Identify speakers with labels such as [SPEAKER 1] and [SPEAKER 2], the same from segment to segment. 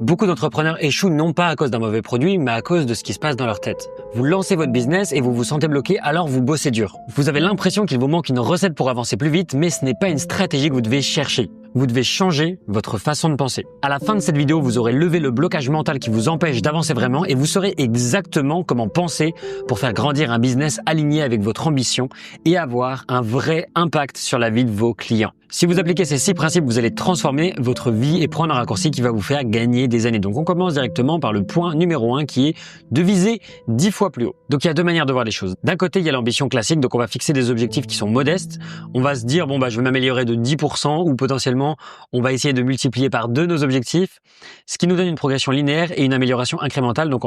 [SPEAKER 1] Beaucoup d'entrepreneurs échouent non pas à cause d'un mauvais produit, mais à cause de ce qui se passe dans leur tête. Vous lancez votre business et vous vous sentez bloqué, alors vous bossez dur. Vous avez l'impression qu'il vous manque une recette pour avancer plus vite, mais ce n'est pas une stratégie que vous devez chercher. Vous devez changer votre façon de penser. À la fin de cette vidéo, vous aurez levé le blocage mental qui vous empêche d'avancer vraiment et vous saurez exactement comment penser pour faire grandir un business aligné avec votre ambition et avoir un vrai impact sur la vie de vos clients. Si vous appliquez ces 6 principes, vous allez transformer votre vie et prendre un raccourci qui va vous faire gagner des années. Donc on commence directement par le point numéro 1 qui est de viser 10 fois plus haut. Donc il y a deux manières de voir les choses. D'un côté, il y a l'ambition classique, donc on va fixer des objectifs qui sont modestes. On va se dire, je vais m'améliorer de 10% ou potentiellement, on va essayer de multiplier par 2 nos objectifs, ce qui nous donne une progression linéaire et une amélioration incrémentale. Donc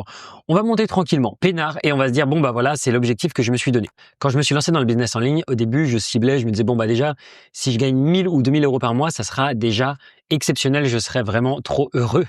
[SPEAKER 1] on va monter tranquillement, peinard, et on va se dire, voilà, c'est l'objectif que je me suis donné. Quand je me suis lancé dans le business en ligne, au début, je ciblais, je me disais, déjà, si je gagne 1000 ou 2000 euros par mois, ça sera déjà exceptionnel, je serais vraiment trop heureux.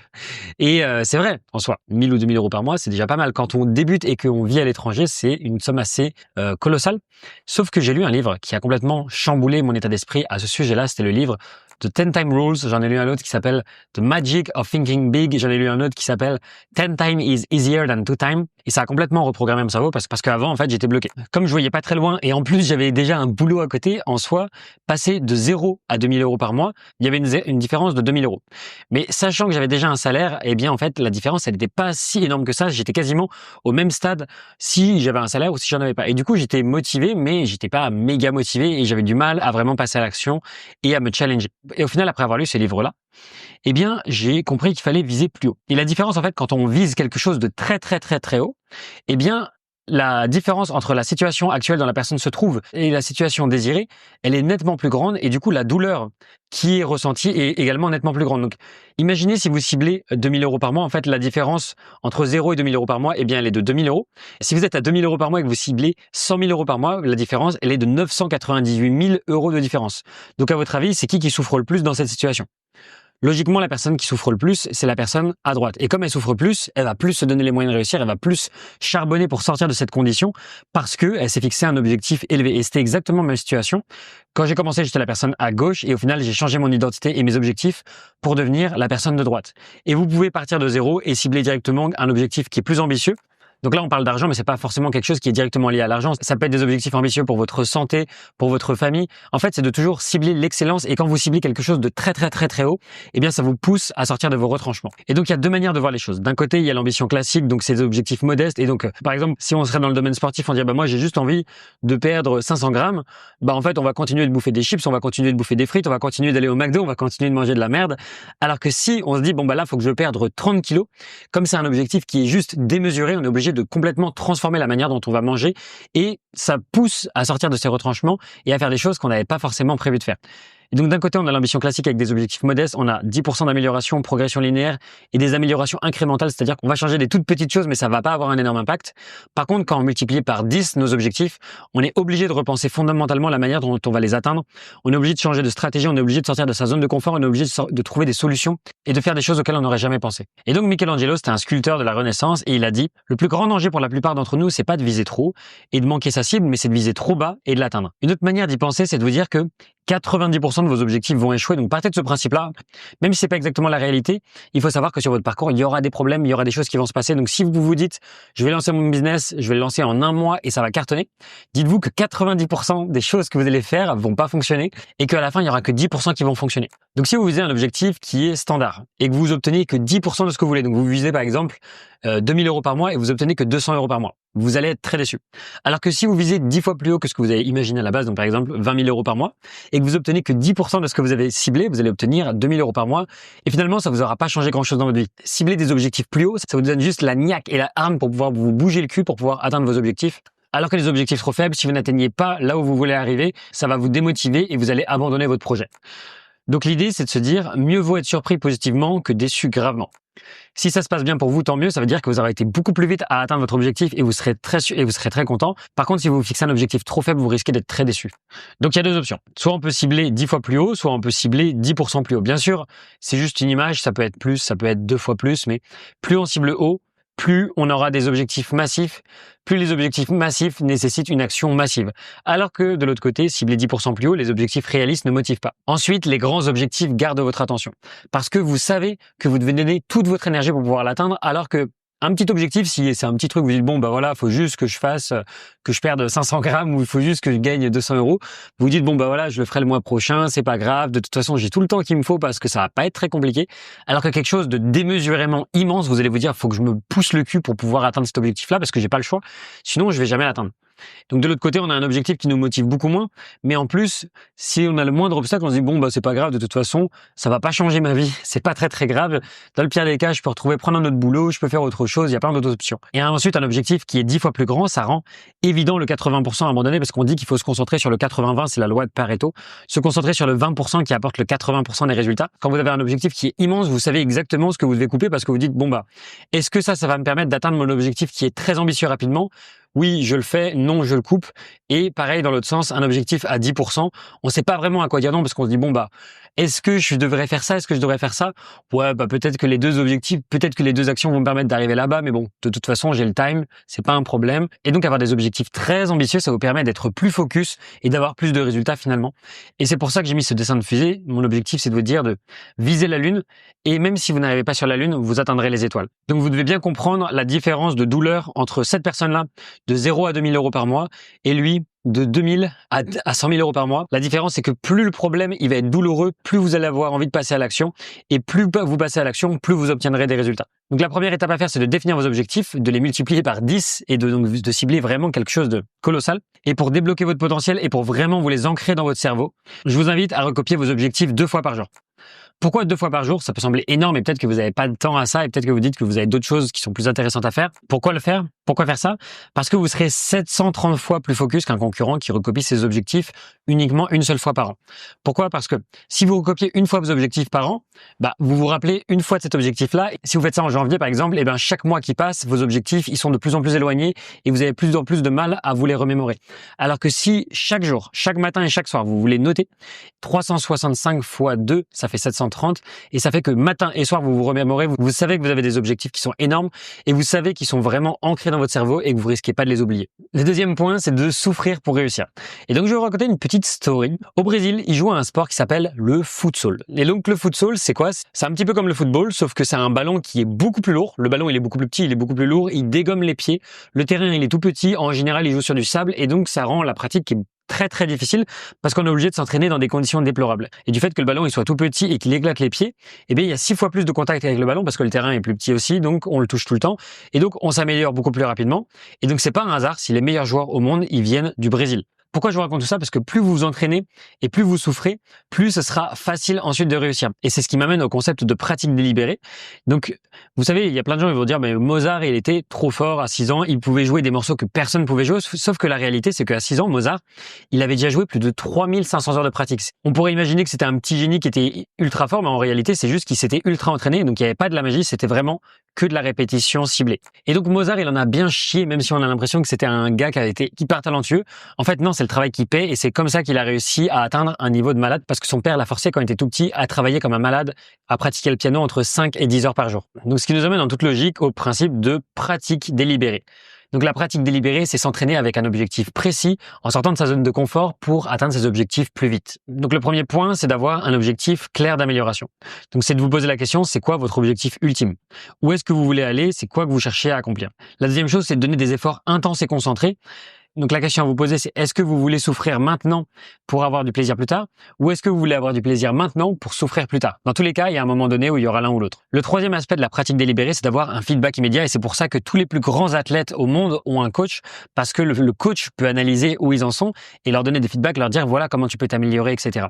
[SPEAKER 1] Et c'est vrai, en soi, 1000 ou 2000 euros par mois, c'est déjà pas mal. Quand on débute et qu'on vit à l'étranger, c'est une somme assez colossale. Sauf que j'ai lu un livre qui a complètement chamboulé mon état d'esprit à ce sujet-là. C'était le livre The 10 Time Rules. J'en ai lu un autre qui s'appelle The Magic of Thinking Big. J'en ai lu un autre qui s'appelle 10 Time is easier than 2 time. Et ça a complètement reprogrammé mon cerveau parce qu'avant, en fait, j'étais bloqué. Comme je voyais pas très loin et en plus, j'avais déjà un boulot à côté, en soi, passer de 0 à 2000 euros par mois, il y avait une différence de 2000 euros. Mais sachant que j'avais déjà un salaire, en fait, la différence, elle n'était pas si énorme que ça. J'étais quasiment au même stade si j'avais un salaire ou si j'en avais pas. Et du coup, j'étais motivé, mais j'étais pas méga motivé et j'avais du mal à vraiment passer à l'action et à me challenger. Et au final, après avoir lu ces livres-là, j'ai compris qu'il fallait viser plus haut. Et la différence, en fait, quand on vise quelque chose de très, très, très, très haut, la différence entre la situation actuelle dans la personne se trouve et la situation désirée, elle est nettement plus grande et du coup, la douleur qui est ressentie est également nettement plus grande. Donc, imaginez si vous ciblez 2000 euros par mois, en fait, la différence entre 0 et 2000 euros par mois, elle est de 2000 euros. Si vous êtes à 2000 euros par mois et que vous ciblez 100 000 euros par mois, la différence, elle est de 998 000 euros de différence. Donc, à votre avis, c'est qui souffre le plus dans cette situation ? Logiquement, la personne qui souffre le plus, c'est la personne à droite. Et comme elle souffre plus, elle va plus se donner les moyens de réussir, elle va plus charbonner pour sortir de cette condition parce que elle s'est fixé un objectif élevé. Et c'était exactement ma situation. Quand j'ai commencé, j'étais la personne à gauche et au final, j'ai changé mon identité et mes objectifs pour devenir la personne de droite. Et vous pouvez partir de zéro et cibler directement un objectif qui est plus ambitieux. Donc là, on parle d'argent, mais c'est pas forcément quelque chose qui est directement lié à l'argent. Ça peut être des objectifs ambitieux pour votre santé, pour votre famille. En fait, c'est de toujours cibler l'excellence. Et quand vous ciblez quelque chose de très, très, très, très haut, ça vous pousse à sortir de vos retranchements. Et donc, il y a deux manières de voir les choses. D'un côté, il y a l'ambition classique, donc c'est des objectifs modestes. Et donc, par exemple, si on serait dans le domaine sportif, on dirait, moi, j'ai juste envie de perdre 500 grammes. En fait, on va continuer de bouffer des chips, on va continuer de bouffer des frites, on va continuer d'aller au McDo, on va continuer de manger de la merde. Alors que si on se dit, là, faut que je perde 30 kilos, comme c'est un objectif qui est juste démesuré, on est obligé de complètement transformer la manière dont on va manger et ça pousse à sortir de ses retranchements et à faire des choses qu'on n'avait pas forcément prévu de faire. Et donc d'un côté, on a l'ambition classique avec des objectifs modestes, on a 10% d'amélioration, progression linéaire et des améliorations incrémentales, c'est-à-dire qu'on va changer des toutes petites choses mais ça va pas avoir un énorme impact. Par contre, quand on multiplie par 10 nos objectifs, on est obligé de repenser fondamentalement la manière dont on va les atteindre. On est obligé de changer de stratégie, on est obligé de sortir de sa zone de confort, on est obligé de trouver des solutions et de faire des choses auxquelles on n'aurait jamais pensé. Et donc Michelangelo, c'était un sculpteur de la Renaissance et il a dit « Le plus grand danger pour la plupart d'entre nous, c'est pas de viser trop et de manquer sa cible, mais c'est de viser trop bas et de l'atteindre. » Une autre manière d'y penser, c'est de vous dire que 90% de vos objectifs vont échouer. Donc partez de ce principe-là. Même si c'est pas exactement la réalité, il faut savoir que sur votre parcours, il y aura des problèmes, il y aura des choses qui vont se passer. Donc si vous vous dites, je vais lancer mon business, je vais le lancer en 1 mois et ça va cartonner, dites-vous que 90% des choses que vous allez faire vont pas fonctionner et qu'à la fin, il y aura que 10% qui vont fonctionner. Donc si vous visez un objectif qui est standard et que vous obtenez que 10% de ce que vous voulez, donc vous visez par exemple 2000 euros par mois et vous obtenez que 200 euros par mois, vous allez être très déçu. Alors que si vous visez 10 fois plus haut que ce que vous avez imaginé à la base, donc par exemple 20 000 euros par mois, et que vous obtenez que 10% de ce que vous avez ciblé, vous allez obtenir 2000 euros par mois, et finalement ça vous aura pas changé grand chose dans votre vie. Cibler des objectifs plus hauts, ça vous donne juste la niaque et la arme pour pouvoir vous bouger le cul pour pouvoir atteindre vos objectifs. Alors que les objectifs trop faibles, si vous n'atteignez pas là où vous voulez arriver, ça va vous démotiver et vous allez abandonner votre projet. Donc l'idée, c'est de se dire, mieux vaut être surpris positivement que déçu gravement. Si ça se passe bien pour vous, tant mieux, ça veut dire que vous aurez été beaucoup plus vite à atteindre votre objectif et vous serez très content. Par contre, si vous fixez un objectif trop faible, vous risquez d'être très déçu. Donc il y a deux options. Soit on peut cibler 10 fois plus haut, soit on peut cibler 10% plus haut. Bien sûr, c'est juste une image, ça peut être plus, ça peut être 2 fois plus, mais plus on cible haut, plus on aura des objectifs massifs, plus les objectifs massifs nécessitent une action massive. Alors que de l'autre côté, cibler 10% plus haut, les objectifs réalistes ne motivent pas. Ensuite, les grands objectifs gardent votre attention. Parce que vous savez que vous devez donner toute votre énergie pour pouvoir l'atteindre, alors que un petit objectif, si c'est un petit truc, vous dites, bon, bah voilà, faut juste que je fasse, que je perde 500 grammes ou il faut juste que je gagne 200 euros. Vous dites, bon, bah voilà, je le ferai le mois prochain, c'est pas grave. De toute façon, j'ai tout le temps qu'il me faut parce que ça va pas être très compliqué. Alors que quelque chose de démesurément immense, vous allez vous dire, faut que je me pousse le cul pour pouvoir atteindre cet objectif-là parce que j'ai pas le choix. Sinon, je vais jamais l'atteindre. Donc de l'autre côté, on a un objectif qui nous motive beaucoup moins, mais en plus, si on a le moindre obstacle, on se dit bon bah c'est pas grave, de toute façon, ça va pas changer ma vie, c'est pas très grave. Dans le pire des cas, je peux prendre un autre boulot, je peux faire autre chose, il y a plein d'autres options. Et ensuite, un objectif qui est 10 fois plus grand, ça rend évident le 80% abandonné parce qu'on dit qu'il faut se concentrer sur le 80-20, c'est la loi de Pareto, se concentrer sur le 20% qui apporte le 80% des résultats. Quand vous avez un objectif qui est immense, vous savez exactement ce que vous devez couper parce que vous dites bon bah est-ce que ça va me permettre d'atteindre mon objectif qui est très ambitieux rapidement? Oui, je le fais, non, je le coupe. Et pareil, dans l'autre sens, un objectif à 10%, on sait pas vraiment à quoi dire non parce qu'on se dit, bon, bah, est-ce que je devrais faire ça? Est-ce que je devrais faire ça? Ouais, bah, peut-être que les deux objectifs, peut-être que les deux actions vont me permettre d'arriver là-bas, mais bon, de toute façon, j'ai le time, c'est pas un problème. Et donc, avoir des objectifs très ambitieux, ça vous permet d'être plus focus et d'avoir plus de résultats finalement. Et c'est pour ça que j'ai mis ce dessin de fusée. Mon objectif, c'est de vous dire de viser la Lune. Et même si vous n'arrivez pas sur la Lune, vous atteindrez les étoiles. Donc, vous devez bien comprendre la différence de douleur entre cette personne-là de 0 à 2000 euros par mois et lui de 2000 à 100 000 euros par mois. La différence, c'est que plus le problème il va être douloureux, plus vous allez avoir envie de passer à l'action et plus vous passez à l'action, plus vous obtiendrez des résultats. Donc la première étape à faire, c'est de définir vos objectifs, de les multiplier par 10 et de cibler vraiment quelque chose de colossal. Et pour débloquer votre potentiel et pour vraiment vous les ancrer dans votre cerveau, je vous invite à recopier vos objectifs 2 fois par jour. Pourquoi 2 fois par jour? Ça peut sembler énorme et peut-être que vous n'avez pas de temps à ça et peut-être que vous dites que vous avez d'autres choses qui sont plus intéressantes à faire. Pourquoi le faire? Pourquoi faire ça? Parce que vous serez 730 fois plus focus qu'un concurrent qui recopie ses objectifs uniquement une seule fois par an. Pourquoi? Parce que si vous recopiez une fois vos objectifs par an, bah, vous vous rappelez une fois de cet objectif-là. Si vous faites ça en janvier, par exemple, et ben, chaque mois qui passe, vos objectifs, ils sont de plus en plus éloignés et vous avez plus en plus de mal à vous les remémorer. Alors que si chaque jour, chaque matin et chaque soir, vous voulez noter 365 fois 2, ça fait 730 et ça fait que matin et soir, vous vous remémorez, vous savez que vous avez des objectifs qui sont énormes et vous savez qu'ils sont vraiment ancrés dans votre cerveau et que vous risquez pas de les oublier. Le deuxième point, c'est de souffrir pour réussir. Et donc, je vais vous raconter une petite story. Au Brésil, ils jouent à un sport qui s'appelle le futsal. Et donc, le futsal, c'est quoi? C'est un petit peu comme le football, sauf que c'est un ballon qui est beaucoup plus lourd. Le ballon, il est beaucoup plus petit, il est beaucoup plus lourd, il dégomme les pieds. Le terrain, il est tout petit. En général, il joue sur du sable et donc, ça rend la pratique qui est très difficile parce qu'on est obligé de s'entraîner dans des conditions déplorables. Et du fait que le ballon il soit tout petit et qu'il éclate les pieds, eh bien il y a 6 fois plus de contact avec le ballon parce que le terrain est plus petit aussi, donc on le touche tout le temps et donc on s'améliore beaucoup plus rapidement. Et donc c'est pas un hasard si les meilleurs joueurs au monde ils viennent du Brésil. Pourquoi je vous raconte tout ça? Parce que plus vous vous entraînez et plus vous souffrez, plus ce sera facile ensuite de réussir. Et c'est ce qui m'amène au concept de pratique délibérée. Donc, vous savez, il y a plein de gens qui vont dire, mais Mozart, il était trop fort à 6 ans, il pouvait jouer des morceaux que personne ne pouvait jouer. Sauf que la réalité, c'est qu'à 6 ans, Mozart, il avait déjà joué plus de 3500 heures de pratique. On pourrait imaginer que c'était un petit génie qui était ultra fort, mais en réalité, c'est juste qu'il s'était ultra entraîné. Donc, il n'y avait pas de la magie, c'était vraiment que de la répétition ciblée. Et donc, Mozart, il en a bien chié, même si on a l'impression que c'était un gars qui a été hyper talentueux. En fait, non, c'est le travail qui paie et c'est comme ça qu'il a réussi à atteindre un niveau de malade parce que son père l'a forcé quand il était tout petit à travailler comme un malade, à pratiquer le piano entre 5 et 10 heures par jour. Donc, ce qui nous amène en toute logique au principe de pratique délibérée. Donc la pratique délibérée, c'est s'entraîner avec un objectif précis en sortant de sa zone de confort pour atteindre ses objectifs plus vite. Donc le premier point, c'est d'avoir un objectif clair d'amélioration. Donc c'est de vous poser la question, c'est quoi votre objectif ultime? Où est-ce que vous voulez aller? C'est quoi que vous cherchez à accomplir? La deuxième chose, c'est de donner des efforts intenses et concentrés. Donc la question à vous poser, c'est est-ce que vous voulez souffrir maintenant pour avoir du plaisir plus tard ou est-ce que vous voulez avoir du plaisir maintenant pour souffrir plus tard? Dans tous les cas, il y a un moment donné où il y aura l'un ou l'autre. Le troisième aspect de la pratique délibérée, c'est d'avoir un feedback immédiat et c'est pour ça que tous les plus grands athlètes au monde ont un coach parce que le coach peut analyser où ils en sont et leur donner des feedbacks, leur dire voilà comment tu peux t'améliorer, etc.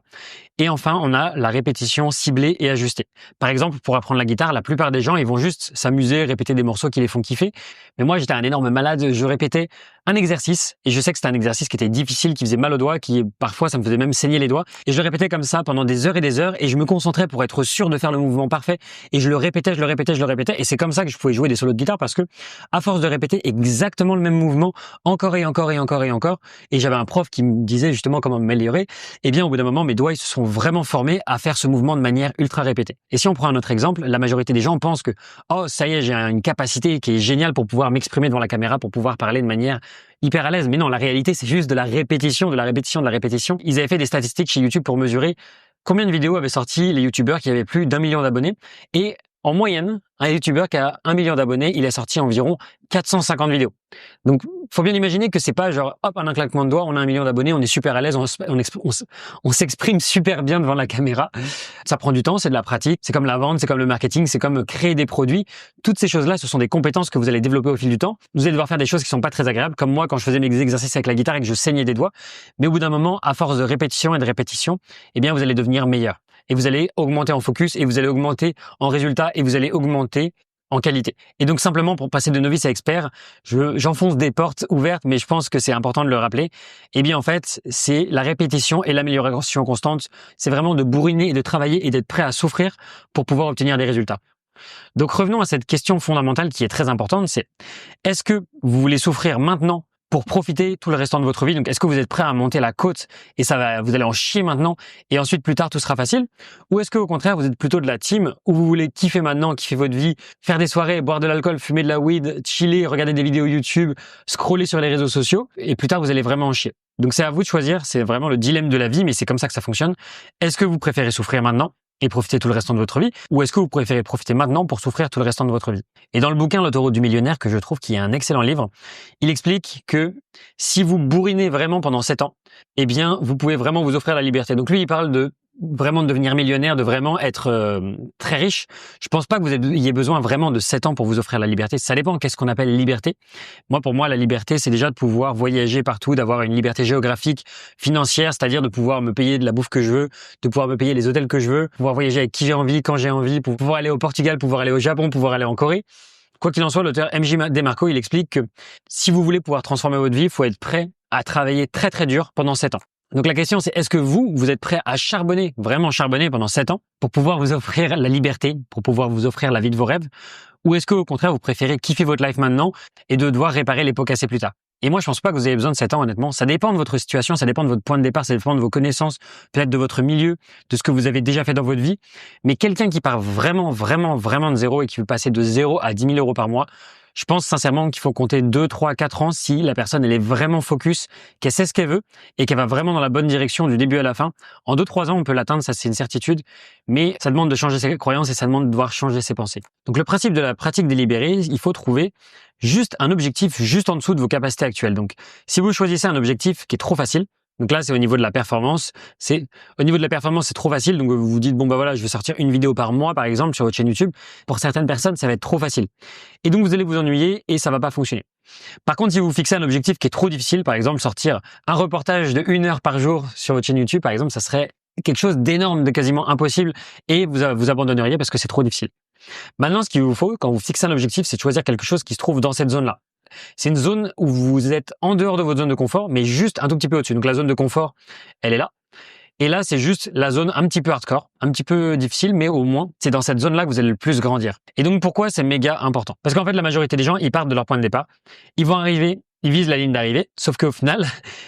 [SPEAKER 1] Et enfin, on a la répétition ciblée et ajustée. Par exemple, pour apprendre la guitare, la plupart des gens, ils vont juste s'amuser, répéter des morceaux qui les font kiffer. Mais moi, j'étais un énorme malade, je répétais un exercice, et je sais que c'était un exercice qui était difficile, qui faisait mal aux doigts, qui parfois ça me faisait même saigner les doigts, et je le répétais comme ça pendant des heures, et je me concentrais pour être sûr de faire le mouvement parfait, et je le répétais, et c'est comme ça que je pouvais jouer des solos de guitare, parce que à force de répéter exactement le même mouvement, encore, et j'avais un prof qui me disait justement comment m'améliorer, et bien au bout d'un moment, mes doigts ils se sont vraiment formés à faire ce mouvement de manière ultra répétée. Et si on prend un autre exemple, la majorité des gens pensent que oh ça y est, j'ai une capacité qui est géniale pour pouvoir m'exprimer devant la caméra, pour pouvoir parler de manière hyper à l'aise. Mais non, la réalité, c'est juste de la répétition, de la répétition, de la répétition. Ils avaient fait des statistiques chez YouTube pour mesurer combien de vidéos avaient sorti les YouTubeurs qui avaient plus d'1 million d'abonnés. Et en moyenne, un YouTuber qui a 1 million d'abonnés, il a sorti environ 450 vidéos. Donc, faut bien imaginer que c'est pas genre, hop, en un claquement de doigts, on a 1 million d'abonnés, on est super à l'aise, on s'exprime super bien devant la caméra. Ça prend du temps, c'est de la pratique, c'est comme la vente, c'est comme le marketing, c'est comme créer des produits. Toutes ces choses-là, ce sont des compétences que vous allez développer au fil du temps. Vous allez devoir faire des choses qui sont pas très agréables, comme moi quand je faisais mes exercices avec la guitare et que je saignais des doigts. Mais au bout d'un moment, à force de répétition et de répétition, eh bien, vous allez devenir meilleur. Et vous allez augmenter en focus, et vous allez augmenter en résultats, et vous allez augmenter en qualité. Et donc simplement pour passer de novice à expert, j'enfonce des portes ouvertes, mais je pense que c'est important de le rappeler. Eh bien en fait, c'est la répétition et l'amélioration constante. C'est vraiment de bourriner et de travailler et d'être prêt à souffrir pour pouvoir obtenir des résultats. Donc revenons à cette question fondamentale qui est très importante, c'est est-ce que vous voulez souffrir maintenant pour profiter tout le restant de votre vie? Donc, est-ce que vous êtes prêt à monter la côte et vous allez en chier maintenant et ensuite plus tard tout sera facile? Ou est-ce que au contraire vous êtes plutôt de la team où vous voulez kiffer maintenant, kiffer votre vie, faire des soirées, boire de l'alcool, fumer de la weed, chiller, regarder des vidéos YouTube, scroller sur les réseaux sociaux et plus tard vous allez vraiment en chier? Donc c'est à vous de choisir, c'est vraiment le dilemme de la vie, mais c'est comme ça que ça fonctionne. Est-ce que vous préférez souffrir maintenant et profiter tout le restant de votre vie, ou est-ce que vous préférez profiter maintenant pour souffrir tout le restant de votre vie? Et dans le bouquin L'autoroute du millionnaire, que je trouve qui est un excellent livre, il explique que si vous bourrinez vraiment pendant 7 ans, eh bien, vous pouvez vraiment vous offrir la liberté. Donc lui, il parle de vraiment de devenir millionnaire, de vraiment être très riche. Je pense pas que vous ayez besoin vraiment de 7 ans pour vous offrir la liberté. Ça dépend qu'est-ce qu'on appelle liberté. Pour moi, la liberté, c'est déjà de pouvoir voyager partout, d'avoir une liberté géographique, financière, c'est-à-dire de pouvoir me payer de la bouffe que je veux, de pouvoir me payer les hôtels que je veux, pouvoir voyager avec qui j'ai envie, quand j'ai envie, pour pouvoir aller au Portugal, pouvoir aller au Japon, pouvoir aller en Corée. Quoi qu'il en soit, l'auteur MJ DeMarco, il explique que si vous voulez pouvoir transformer votre vie, il faut être prêt à travailler très très dur pendant 7 ans. Donc la question c'est, est-ce que vous êtes prêt à charbonner, vraiment charbonner pendant 7 ans pour pouvoir vous offrir la liberté, pour pouvoir vous offrir la vie de vos rêves? Ou est-ce qu'au contraire, vous préférez kiffer votre life maintenant et de devoir réparer les pots cassés plus tard? Et moi, je pense pas que vous avez besoin de 7 ans, honnêtement. Ça dépend de votre situation, ça dépend de votre point de départ, ça dépend de vos connaissances, peut-être de votre milieu, de ce que vous avez déjà fait dans votre vie. Mais quelqu'un qui part vraiment de zéro et qui veut passer de 0 à 10 000 euros par mois, je pense sincèrement qu'il faut compter 2, 3, 4 ans si la personne elle est vraiment focus, qu'elle sait ce qu'elle veut et qu'elle va vraiment dans la bonne direction du début à la fin. En 2, 3 ans, on peut l'atteindre, ça c'est une certitude, mais ça demande de changer ses croyances et ça demande de devoir changer ses pensées. Donc le principe de la pratique délibérée, il faut trouver juste un objectif juste en dessous de vos capacités actuelles. Donc si vous choisissez un objectif qui est trop facile, donc là, c'est au niveau de la performance. C'est trop facile. Donc vous vous dites bon bah voilà, je vais sortir une vidéo par mois par exemple sur votre chaîne YouTube. Pour certaines personnes, ça va être trop facile. Et donc vous allez vous ennuyer et ça va pas fonctionner. Par contre, si vous fixez un objectif qui est trop difficile, par exemple sortir un reportage de 1 heure par jour sur votre chaîne YouTube, par exemple, ça serait quelque chose d'énorme, de quasiment impossible, et vous abandonneriez parce que c'est trop difficile. Maintenant, ce qu'il vous faut quand vous fixez un objectif, c'est de choisir quelque chose qui se trouve dans cette zone-là. C'est une zone où vous êtes en dehors de votre zone de confort, mais juste un tout petit peu au-dessus. Donc la zone de confort, elle est là. Et là, c'est juste la zone un petit peu hardcore, un petit peu difficile, mais au moins, c'est dans cette zone-là que vous allez le plus grandir. Et donc, pourquoi c'est méga important? Parce qu'en fait, la majorité des gens, ils partent de leur point de départ. Ils vont arriver, ils visent la ligne d'arrivée, sauf qu'au final,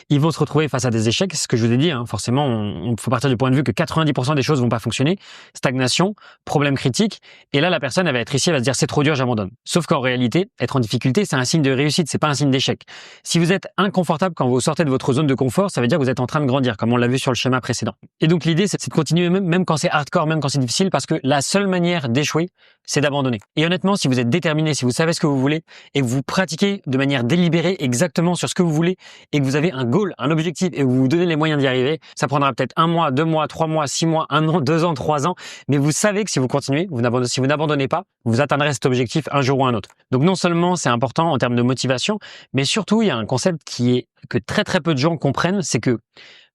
[SPEAKER 1] ils vont se retrouver face à des échecs. C'est ce que je vous ai dit, hein. Forcément, on faut partir du point de vue que 90% des choses vont pas fonctionner. Stagnation, problème critique. Et là, la personne, elle va être ici, elle va se dire c'est trop dur, j'abandonne. Sauf qu'en réalité, être en difficulté, c'est un signe de réussite, c'est pas un signe d'échec. Si vous êtes inconfortable quand vous sortez de votre zone de confort, ça veut dire que vous êtes en train de grandir, comme on l'a vu sur le schéma précédent. Et donc l'idée, c'est de continuer même quand c'est hardcore, même quand c'est difficile, parce que la seule manière d'échouer, c'est d'abandonner. Et honnêtement, si vous êtes déterminé, si vous savez ce que vous voulez et que vous pratiquez de manière délibérée exactement sur ce que vous voulez et que vous avez un goal, un objectif et que vous vous donnez les moyens d'y arriver, ça prendra peut-être 1 mois, 2 mois, 3 mois, 6 mois, 1 an, 2 ans, 3 ans, mais vous savez que si vous continuez, si vous n'abandonnez pas, vous atteindrez cet objectif un jour ou un autre. Donc non seulement c'est important en termes de motivation, mais surtout il y a un concept que très peu de gens comprennent, c'est que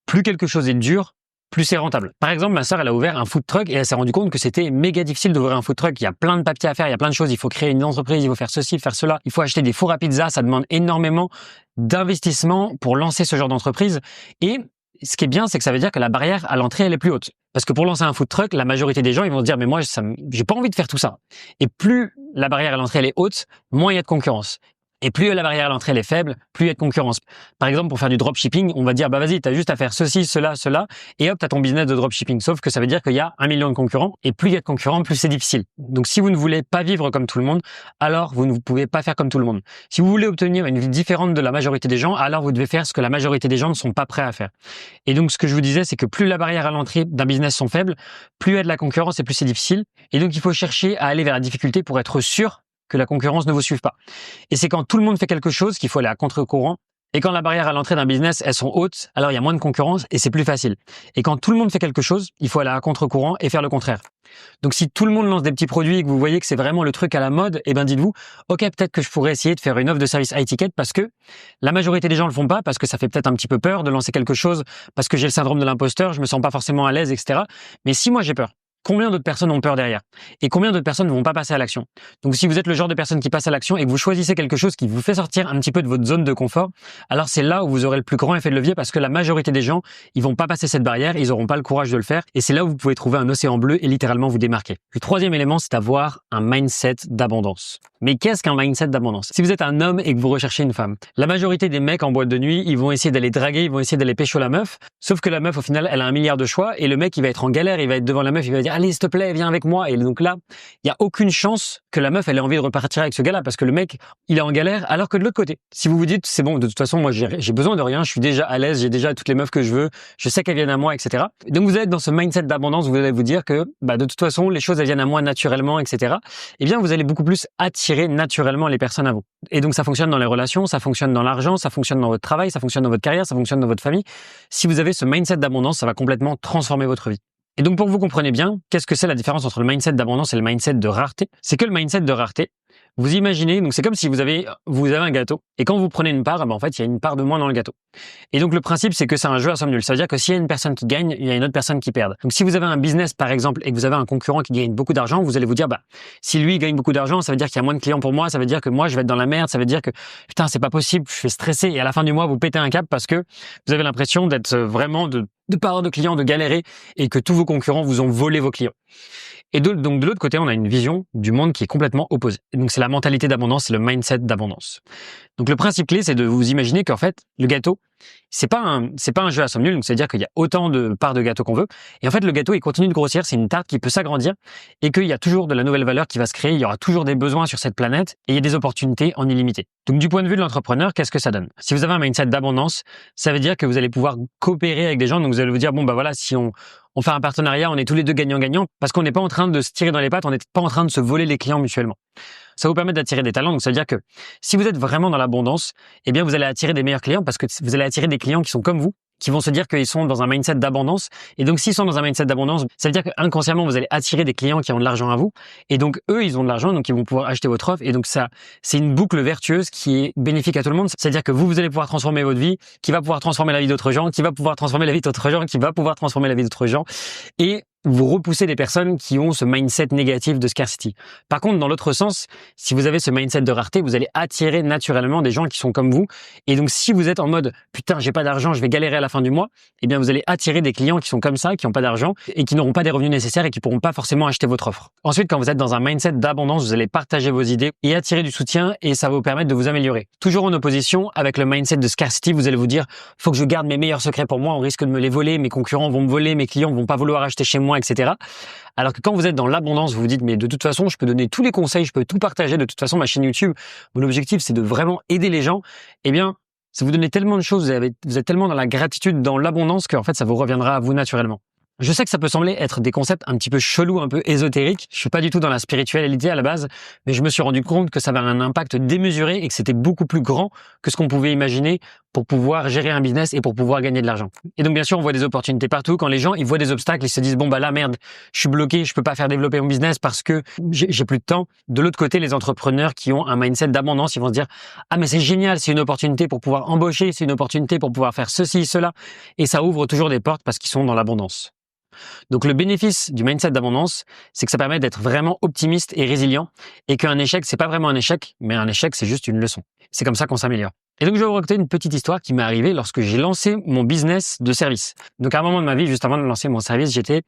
[SPEAKER 1] plus quelque chose est dur, plus c'est rentable. Par exemple, ma sœur, elle a ouvert un food truck et elle s'est rendue compte que c'était méga difficile d'ouvrir un food truck. Il y a plein de papiers à faire, il y a plein de choses. Il faut créer une entreprise, il faut faire ceci, faire cela. Il faut acheter des fours à pizza, ça demande énormément d'investissement pour lancer ce genre d'entreprise. Et ce qui est bien, c'est que ça veut dire que la barrière à l'entrée, elle est plus haute. Parce que pour lancer un food truck, la majorité des gens, ils vont se dire, mais moi, j'ai pas envie de faire tout ça. Et plus la barrière à l'entrée, elle est haute, moins il y a de concurrence. Et plus la barrière à l'entrée elle est faible, plus il y a de concurrence. Par exemple, pour faire du dropshipping, on va dire, bah vas-y, t'as juste à faire ceci, cela, cela, et hop, t'as ton business de dropshipping. Sauf que ça veut dire qu'il y a 1 million de concurrents, et plus il y a de concurrents, plus c'est difficile. Donc si vous ne voulez pas vivre comme tout le monde, alors vous ne pouvez pas faire comme tout le monde. Si vous voulez obtenir une vie différente de la majorité des gens, alors vous devez faire ce que la majorité des gens ne sont pas prêts à faire. Et donc ce que je vous disais, c'est que plus la barrière à l'entrée d'un business sont faibles, plus il y a de la concurrence et plus c'est difficile. Et donc il faut chercher à aller vers la difficulté pour être sûr que la concurrence ne vous suive pas. Et c'est quand tout le monde fait quelque chose qu'il faut aller à contre-courant. Et quand la barrière à l'entrée d'un business, elles sont hautes, alors il y a moins de concurrence et c'est plus facile. Et quand tout le monde fait quelque chose, il faut aller à contre-courant et faire le contraire. Donc si tout le monde lance des petits produits et que vous voyez que c'est vraiment le truc à la mode, eh ben dites-vous, ok, peut-être que je pourrais essayer de faire une offre de service high ticket parce que la majorité des gens le font pas, parce que ça fait peut-être un petit peu peur de lancer quelque chose, parce que j'ai le syndrome de l'imposteur, je me sens pas forcément à l'aise, etc. Mais si moi j'ai peur, combien d'autres personnes ont peur derrière? Et combien d'autres personnes ne vont pas passer à l'action? Donc si vous êtes le genre de personne qui passe à l'action et que vous choisissez quelque chose qui vous fait sortir un petit peu de votre zone de confort, alors c'est là où vous aurez le plus grand effet de levier parce que la majorité des gens, ils vont pas passer cette barrière, ils auront pas le courage de le faire et c'est là où vous pouvez trouver un océan bleu et littéralement vous démarquer. Le troisième élément, c'est d'avoir un mindset d'abondance. Mais qu'est-ce qu'un mindset d'abondance? Si vous êtes un homme et que vous recherchez une femme, la majorité des mecs en boîte de nuit, ils vont essayer d'aller draguer, ils vont essayer d'aller pécho la meuf, sauf que la meuf au final, elle a 1 milliard de choix et le mec il va être en galère, il va être devant la meuf, il va dire allez s'il te plaît, viens avec moi et donc là, il y a aucune chance que la meuf elle ait envie de repartir avec ce gars-là parce que le mec, il est en galère alors que de l'autre côté, si vous vous dites c'est bon, de toute façon moi j'ai besoin de rien, je suis déjà à l'aise, j'ai déjà toutes les meufs que je veux, je sais qu'elles viennent à moi, etc. Donc vous êtes dans ce mindset d'abondance, vous allez vous dire que de toute façon les choses elles viennent à moi naturellement, etc. Eh bien vous allez beaucoup plus attirer naturellement les personnes à vous. Et donc ça fonctionne dans les relations, ça fonctionne dans l'argent, ça fonctionne dans votre travail, ça fonctionne dans votre carrière, ça fonctionne dans votre famille. Si vous avez ce mindset d'abondance, ça va complètement transformer votre vie. Et donc pour que vous compreniez bien, qu'est-ce que c'est la différence entre le mindset d'abondance et le mindset de rareté? C'est que le mindset de rareté, vous imaginez, donc c'est comme si vous avez un gâteau et quand vous prenez une part, en fait, il y a une part de moins dans le gâteau. Et donc le principe, c'est que c'est un jeu à somme nulle. Ça veut dire que s'il y a une personne qui gagne, il y a une autre personne qui perd. Donc si vous avez un business par exemple et que vous avez un concurrent qui gagne beaucoup d'argent, vous allez vous dire si lui gagne beaucoup d'argent, ça veut dire qu'il y a moins de clients pour moi, ça veut dire que moi je vais être dans la merde, ça veut dire que putain, c'est pas possible, je suis stressé et à la fin du mois, vous pétez un câble parce que vous avez l'impression d'être vraiment de pas avoir de clients, de galérer et que tous vos concurrents vous ont volé vos clients. Et donc de l'autre côté, on a une vision du monde qui est complètement opposée. Et donc c'est la mentalité d'abondance, c'est le mindset d'abondance. Donc le principe clé, c'est de vous imaginer qu'en fait, le gâteau, c'est pas un jeu à somme nulle, donc c'est-à-dire qu'il y a autant de parts de gâteau qu'on veut. Et en fait, le gâteau, il continue de grossir, c'est une tarte qui peut s'agrandir et qu'il y a toujours de la nouvelle valeur qui va se créer, il y aura toujours des besoins sur cette planète et il y a des opportunités en illimité. Donc du point de vue de l'entrepreneur, qu'est-ce que ça donne? Si vous avez un mindset d'abondance, ça veut dire que vous allez pouvoir coopérer avec des gens, donc vous allez vous dire, voilà, si on fait un partenariat, on est tous les deux gagnants-gagnants parce qu'on n'est pas en train de se tirer dans les pattes, on n'est pas en train de se voler les clients mutuellement. Ça vous permet d'attirer des talents. Donc, ça veut dire que si vous êtes vraiment dans l'abondance, eh bien, vous allez attirer des meilleurs clients parce que vous allez attirer des clients qui sont comme vous, qui vont se dire qu'ils sont dans un mindset d'abondance. Et donc, s'ils sont dans un mindset d'abondance, ça veut dire qu'inconsciemment, vous allez attirer des clients qui ont de l'argent à vous. Et donc, eux, ils ont de l'argent, donc ils vont pouvoir acheter votre offre. Et donc, ça, c'est une boucle vertueuse qui est bénéfique à tout le monde. C'est-à-dire que vous allez pouvoir transformer votre vie, qui va pouvoir transformer la vie d'autres gens, qui va pouvoir transformer la vie d'autres gens, qui va pouvoir transformer la vie d'autres gens. Et vous repoussez des personnes qui ont ce mindset négatif de scarcity. Par contre, dans l'autre sens, si vous avez ce mindset de rareté, vous allez attirer naturellement des gens qui sont comme vous. Et donc, si vous êtes en mode « putain, j'ai pas d'argent, je vais galérer à la fin du mois », eh bien, vous allez attirer des clients qui sont comme ça, qui n'ont pas d'argent et qui n'auront pas des revenus nécessaires et qui pourront pas forcément acheter votre offre. Ensuite, quand vous êtes dans un mindset d'abondance, vous allez partager vos idées et attirer du soutien et ça va vous permettre de vous améliorer. Toujours en opposition avec le mindset de scarcity, vous allez vous dire « faut que je garde mes meilleurs secrets pour moi, on risque de me les voler, mes concurrents vont me voler, mes clients vont pas vouloir acheter chez moi, etc. » Alors que quand vous êtes dans l'abondance, vous vous dites, mais de toute façon, je peux donner tous les conseils, je peux tout partager. De toute façon, ma chaîne YouTube, mon objectif, c'est de vraiment aider les gens. Eh bien, ça vous donne tellement de choses, vous êtes tellement dans la gratitude, dans l'abondance, qu'en fait, ça vous reviendra à vous naturellement. Je sais que ça peut sembler être des concepts un petit peu chelous, un peu ésotériques. Je suis pas du tout dans la spiritualité à la base, mais je me suis rendu compte que ça avait un impact démesuré et que c'était beaucoup plus grand que ce qu'on pouvait imaginer pour pouvoir gérer un business et pour pouvoir gagner de l'argent. Et donc, bien sûr, on voit des opportunités partout. Quand les gens, ils voient des obstacles, ils se disent, là, merde, je suis bloqué, je peux pas faire développer mon business parce que j'ai plus de temps. De l'autre côté, les entrepreneurs qui ont un mindset d'abondance, ils vont se dire, ah, mais c'est génial, c'est une opportunité pour pouvoir embaucher, c'est une opportunité pour pouvoir faire ceci, cela. Et ça ouvre toujours des portes parce qu'ils sont dans l'abondance. Donc le bénéfice du mindset d'abondance, c'est que ça permet d'être vraiment optimiste et résilient et qu'un échec, c'est pas vraiment un échec, mais un échec, c'est juste une leçon. C'est comme ça qu'on s'améliore. Et donc je vais vous raconter une petite histoire qui m'est arrivée lorsque j'ai lancé mon business de service. Donc à un moment de ma vie, juste avant de lancer mon service, j'étais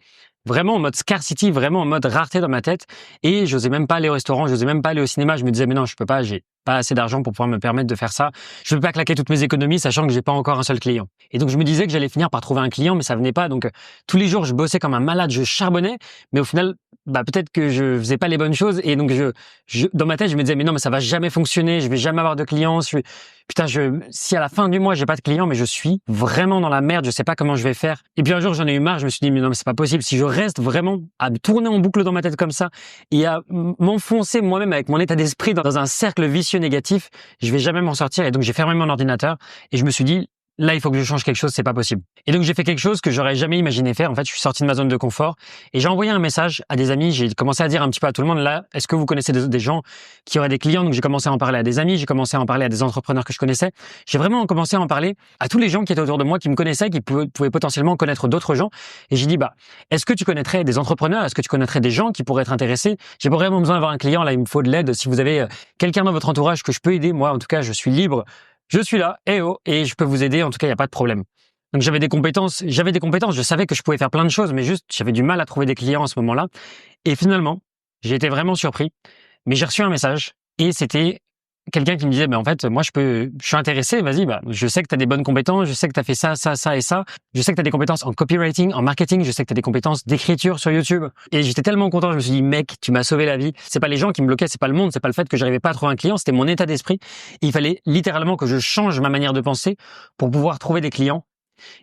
[SPEAKER 1] vraiment en mode scarcity, vraiment en mode rareté dans ma tête et j'osais même pas aller au restaurant, j'osais même pas aller au cinéma. Je me disais mais non, je peux pas, j'ai pas assez d'argent pour pouvoir me permettre de faire ça. Je peux pas claquer toutes mes économies sachant que j'ai pas encore un seul client. Et donc je me disais que j'allais finir par trouver un client, mais ça venait pas. Donc tous les jours je bossais comme un malade, je charbonnais, mais au final peut-être que je faisais pas les bonnes choses et donc dans ma tête je me disais mais non mais ça va jamais fonctionner, je vais jamais avoir de clients. Si à la fin du mois j'ai pas de clients, mais je suis vraiment dans la merde, je sais pas comment je vais faire. Et puis un jour j'en ai eu marre, je me suis dit mais non mais c'est pas possible, si je reste vraiment à tourner en boucle dans ma tête comme ça et à m'enfoncer moi-même avec mon état d'esprit dans un cercle vicieux négatif, je vais jamais m'en sortir. Et donc j'ai fermé mon ordinateur et je me suis dit là, il faut que je change quelque chose, c'est pas possible. Et donc j'ai fait quelque chose que j'aurais jamais imaginé faire. En fait, je suis sorti de ma zone de confort et j'ai envoyé un message à des amis. J'ai commencé à dire un petit peu à tout le monde là, est-ce que vous connaissez des gens qui auraient des clients? Donc j'ai commencé à en parler à des amis, j'ai commencé à en parler à des entrepreneurs que je connaissais. J'ai vraiment commencé à en parler à tous les gens qui étaient autour de moi, qui me connaissaient, qui pouvaient potentiellement connaître d'autres gens. Et j'ai dit est-ce que tu connaîtrais des entrepreneurs? Est-ce que tu connaîtrais des gens qui pourraient être intéressés? J'ai pas vraiment besoin d'avoir un client. Là, il me faut de l'aide. Si vous avez quelqu'un dans votre entourage que je peux aider, moi en tout cas, je suis libre. Je suis là, et je peux vous aider, en tout cas, il n'y a pas de problème. Donc j'avais des compétences, je savais que je pouvais faire plein de choses, mais juste, j'avais du mal à trouver des clients à ce moment-là. Et finalement, j'ai été vraiment surpris, mais j'ai reçu un message, et c'était quelqu'un qui me disait, en fait, moi, je suis intéressé, vas-y, je sais que tu as des bonnes compétences, je sais que tu as fait ça, ça, ça et ça, je sais que tu as des compétences en copywriting, en marketing, je sais que tu as des compétences d'écriture sur YouTube. Et j'étais tellement content, je me suis dit, mec, tu m'as sauvé la vie. C'est pas les gens qui me bloquaient, c'est pas le monde, c'est pas le fait que j'arrivais pas à trouver un client, c'était mon état d'esprit. Et il fallait littéralement que je change ma manière de penser pour pouvoir trouver des clients.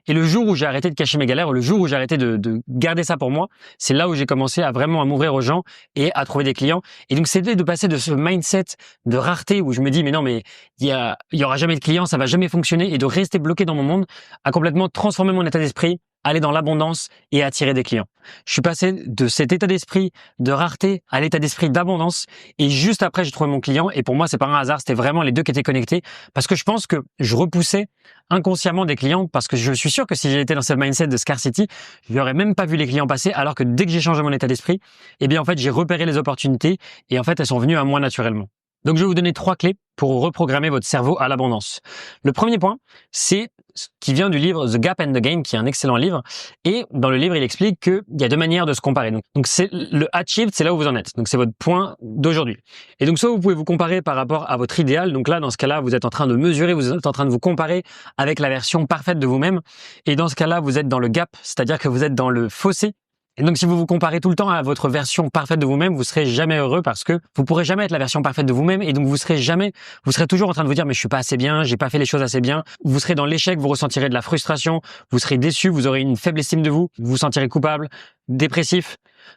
[SPEAKER 1] Et le jour où j'ai arrêté de cacher mes galères, le jour où j'ai arrêté de garder ça pour moi, c'est là où j'ai commencé à vraiment à m'ouvrir aux gens et à trouver des clients. Et donc, c'était de passer de ce mindset de rareté où je me dis, mais non, mais il y aura jamais de clients, ça va jamais fonctionner, et de rester bloqué dans mon monde, à complètement transformer mon état d'esprit, aller dans l'abondance et attirer des clients. Je suis passé de cet état d'esprit de rareté à l'état d'esprit d'abondance, et juste après j'ai trouvé mon client. Et pour moi c'est pas un hasard, c'était vraiment les deux qui étaient connectés, parce que je pense que je repoussais inconsciemment des clients, parce que je suis sûr que si j'étais dans ce mindset de scarcity, je n'aurais même pas vu les clients passer, alors que dès que j'ai changé mon état d'esprit, en fait j'ai repéré les opportunités et en fait elles sont venues à moi naturellement. Donc je vais vous donner 3 clés pour reprogrammer votre cerveau à l'abondance. Le premier point, c'est ce qui vient du livre The Gap and the Gain, qui est un excellent livre. Et dans le livre, il explique qu'il y a 2 manières de se comparer. Donc c'est le achieved, c'est là où vous en êtes. Donc c'est votre point d'aujourd'hui. Et donc soit vous pouvez vous comparer par rapport à votre idéal. Donc là, dans ce cas-là, vous êtes en train de mesurer, vous êtes en train de vous comparer avec la version parfaite de vous-même. Et dans ce cas-là, vous êtes dans le gap, c'est-à-dire que vous êtes dans le fossé. Et donc, si vous vous comparez tout le temps à votre version parfaite de vous-même, vous serez jamais heureux, parce que vous pourrez jamais être la version parfaite de vous-même. Et donc, vous serez toujours en train de vous dire, mais je suis pas assez bien, j'ai pas fait les choses assez bien. Vous serez dans l'échec, vous ressentirez de la frustration, vous serez déçu, vous aurez une faible estime de vous, vous vous sentirez coupable, dépressif,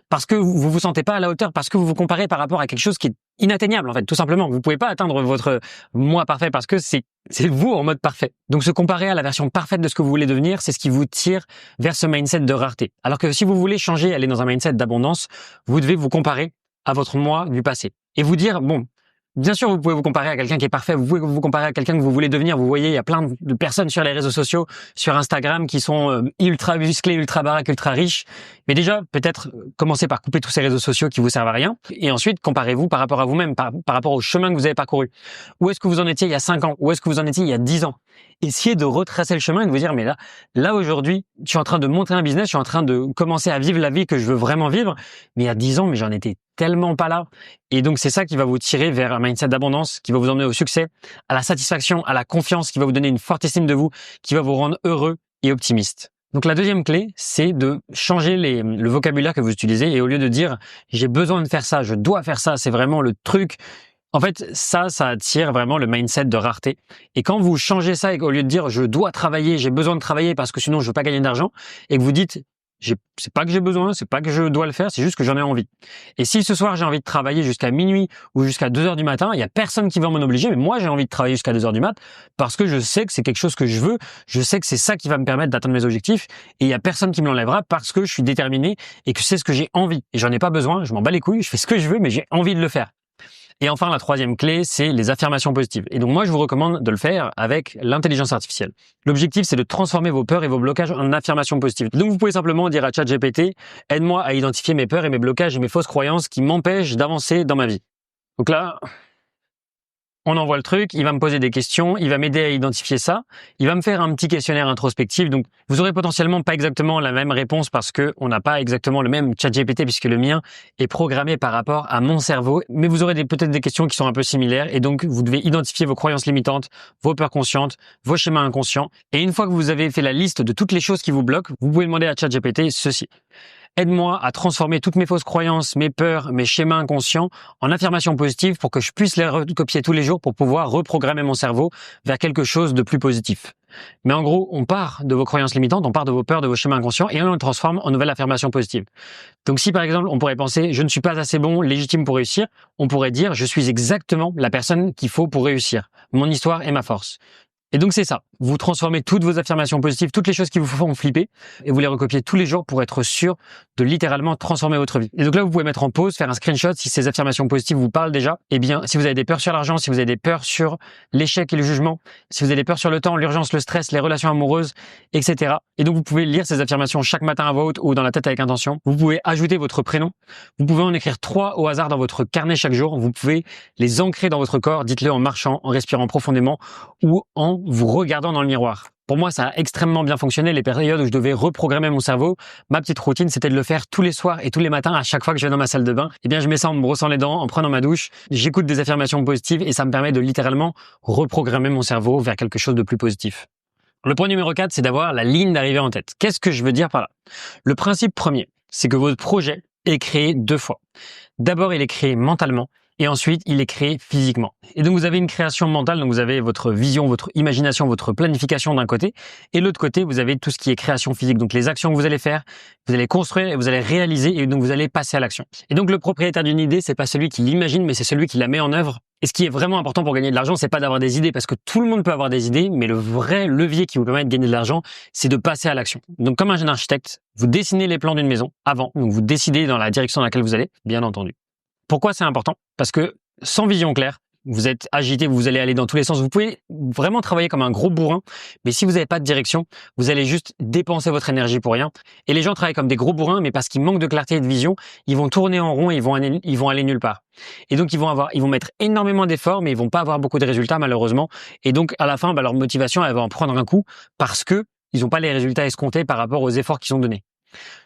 [SPEAKER 1] parce que vous vous sentez pas à la hauteur, parce que vous vous comparez par rapport à quelque chose qui est inatteignable, en fait, tout simplement. Vous pouvez pas atteindre votre moi parfait, parce que c'est vous en mode parfait. Donc se comparer à la version parfaite de ce que vous voulez devenir, c'est ce qui vous tire vers ce mindset de rareté. Alors que si vous voulez changer, aller dans un mindset d'abondance, vous devez vous comparer à votre moi du passé et vous dire, bien sûr, vous pouvez vous comparer à quelqu'un qui est parfait, vous pouvez vous comparer à quelqu'un que vous voulez devenir. Vous voyez, il y a plein de personnes sur les réseaux sociaux, sur Instagram, qui sont ultra musclées, ultra baraques, ultra riches. Mais déjà, peut-être commencez par couper tous ces réseaux sociaux qui vous servent à rien. Et ensuite, comparez-vous par rapport à vous-même, par rapport au chemin que vous avez parcouru. Où est-ce que vous en étiez il y a 5 ans? Où est-ce que vous en étiez il y a 10 ans? Essayez de retracer le chemin et de vous dire, mais là aujourd'hui, je suis en train de monter un business, je suis en train de commencer à vivre la vie que je veux vraiment vivre. Mais il y a 10 ans, mais j'en étais tellement pas là. Et donc, c'est ça qui va vous tirer vers un mindset d'abondance, qui va vous emmener au succès, à la satisfaction, à la confiance, qui va vous donner une forte estime de vous, qui va vous rendre heureux et optimiste. Donc, la deuxième clé, c'est de changer le vocabulaire que vous utilisez, et au lieu de dire « j'ai besoin de faire ça, je dois faire ça », c'est vraiment le truc. En fait, ça attire vraiment le mindset de rareté. Et quand vous changez ça, et au lieu de dire « je dois travailler, j'ai besoin de travailler parce que sinon je veux pas gagner d'argent », et que vous dites c'est pas que j'ai besoin, c'est pas que je dois le faire, c'est juste que j'en ai envie. Et si ce soir j'ai envie de travailler jusqu'à minuit ou jusqu'à 2 heures du matin, il y a personne qui va m'en obliger, mais moi j'ai envie de travailler jusqu'à 2 heures du mat parce que je sais que c'est quelque chose que je veux, je sais que c'est ça qui va me permettre d'atteindre mes objectifs, et il y a personne qui me l'enlèvera parce que je suis déterminé et que c'est ce que j'ai envie. Et j'en ai pas besoin, je m'en bats les couilles, je fais ce que je veux, mais j'ai envie de le faire. Et enfin, la troisième clé, c'est les affirmations positives. Et donc moi, je vous recommande de le faire avec l'intelligence artificielle. L'objectif, c'est de transformer vos peurs et vos blocages en affirmations positives. Donc vous pouvez simplement dire à ChatGPT, aide-moi à identifier mes peurs et mes blocages et mes fausses croyances qui m'empêchent d'avancer dans ma vie. Donc là, on envoie le truc, il va me poser des questions, il va m'aider à identifier ça, il va me faire un petit questionnaire introspectif. Donc, vous aurez potentiellement pas exactement la même réponse parce que on n'a pas exactement le même ChatGPT puisque le mien est programmé par rapport à mon cerveau. Mais vous aurez peut-être des questions qui sont un peu similaires et donc vous devez identifier vos croyances limitantes, vos peurs conscientes, vos schémas inconscients. Et une fois que vous avez fait la liste de toutes les choses qui vous bloquent, vous pouvez demander à ChatGPT ceci. Aide-moi à transformer toutes mes fausses croyances, mes peurs, mes schémas inconscients en affirmations positives pour que je puisse les recopier tous les jours pour pouvoir reprogrammer mon cerveau vers quelque chose de plus positif. Mais en gros, on part de vos croyances limitantes, on part de vos peurs, de vos schémas inconscients et on les transforme en nouvelles affirmations positives. Donc si par exemple, on pourrait penser « je ne suis pas assez bon, légitime pour réussir », on pourrait dire « je suis exactement la personne qu'il faut pour réussir. Mon histoire est ma force ». Et donc c'est ça, vous transformez toutes vos affirmations positives, toutes les choses qui vous font flipper, et vous les recopiez tous les jours pour être sûr de littéralement transformer votre vie. Et donc là, vous pouvez mettre en pause, faire un screenshot si ces affirmations positives vous parlent déjà. Eh bien, si vous avez des peurs sur l'argent, si vous avez des peurs sur l'échec et le jugement, si vous avez des peurs sur le temps, l'urgence, le stress, les relations amoureuses, etc. Et donc vous pouvez lire ces affirmations chaque matin à voix haute ou dans la tête avec intention. Vous pouvez ajouter votre prénom. Vous pouvez en écrire 3 au hasard dans votre carnet chaque jour. Vous pouvez les ancrer dans votre corps. Dites-le en marchant, en respirant profondément ou en vous regardant dans le miroir. Pour moi, ça a extrêmement bien fonctionné. Les périodes où je devais reprogrammer mon cerveau, ma petite routine, c'était de le faire tous les soirs et tous les matins à chaque fois que je vais dans ma salle de bain. Eh bien, je mets ça en me brossant les dents, en prenant ma douche. J'écoute des affirmations positives et ça me permet de littéralement reprogrammer mon cerveau vers quelque chose de plus positif. Le point numéro 4, c'est d'avoir la ligne d'arrivée en tête. Qu'est-ce que je veux dire par là? Le principe premier, c'est que votre projet est créé 2 fois. D'abord, il est créé mentalement. Et ensuite, il est créé physiquement. Et donc, vous avez une création mentale, donc vous avez votre vision, votre imagination, votre planification d'un côté. Et de l'autre côté, vous avez tout ce qui est création physique. Donc, les actions que vous allez faire, vous allez construire et vous allez réaliser et donc vous allez passer à l'action. Et donc, le propriétaire d'une idée, c'est pas celui qui l'imagine, mais c'est celui qui la met en œuvre. Et ce qui est vraiment important pour gagner de l'argent, c'est pas d'avoir des idées parce que tout le monde peut avoir des idées, mais le vrai levier qui vous permet de gagner de l'argent, c'est de passer à l'action. Donc, comme un jeune architecte, vous dessinez les plans d'une maison avant. Donc, vous décidez dans la direction dans laquelle vous allez, bien entendu. Pourquoi c'est important? Parce que sans vision claire, vous êtes agité, vous allez aller dans tous les sens. Vous pouvez vraiment travailler comme un gros bourrin, mais si vous n'avez pas de direction, vous allez juste dépenser votre énergie pour rien. Et les gens travaillent comme des gros bourrins, mais parce qu'ils manquent de clarté et de vision, ils vont tourner en rond et ils vont aller nulle part. Et donc ils vont mettre énormément d'efforts, mais ils vont pas avoir beaucoup de résultats malheureusement. Et donc à la fin, leur motivation, elle va en prendre un coup parce que ils n'ont pas les résultats escomptés par rapport aux efforts qu'ils ont donnés.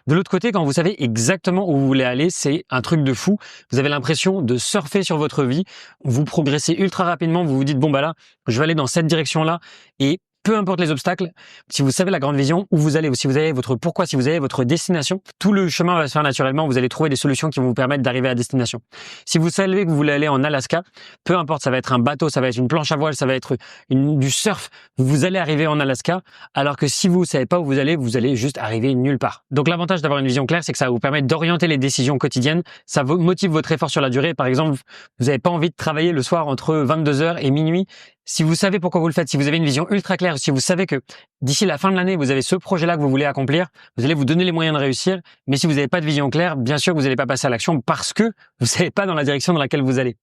[SPEAKER 1] De l'autre côté, quand vous savez exactement où vous voulez aller, c'est un truc de fou. Vous avez l'impression de surfer sur votre vie. Vous progressez ultra rapidement. Vous vous dites, bon, bah là, je vais aller dans cette direction-là. Et peu importe les obstacles, si vous savez la grande vision, où vous allez, ou si vous avez votre pourquoi, si vous avez votre destination, tout le chemin va se faire naturellement. Vous allez trouver des solutions qui vont vous permettre d'arriver à destination. Si vous savez que vous voulez aller en Alaska, peu importe, ça va être un bateau, ça va être une planche à voile, ça va être du surf, vous allez arriver en Alaska. Alors que si vous savez pas où vous allez juste arriver nulle part. Donc l'avantage d'avoir une vision claire, c'est que ça va vous permettre d'orienter les décisions quotidiennes. Ça motive votre effort sur la durée. Par exemple, vous n'avez pas envie de travailler le soir entre 22h et minuit. Si vous savez pourquoi vous le faites, si vous avez une vision ultra claire, si vous savez que d'ici la fin de l'année, vous avez ce projet-là que vous voulez accomplir, vous allez vous donner les moyens de réussir. Mais si vous n'avez pas de vision claire, bien sûr que vous n'allez pas passer à l'action parce que vous ne savez pas dans la direction dans laquelle vous allez.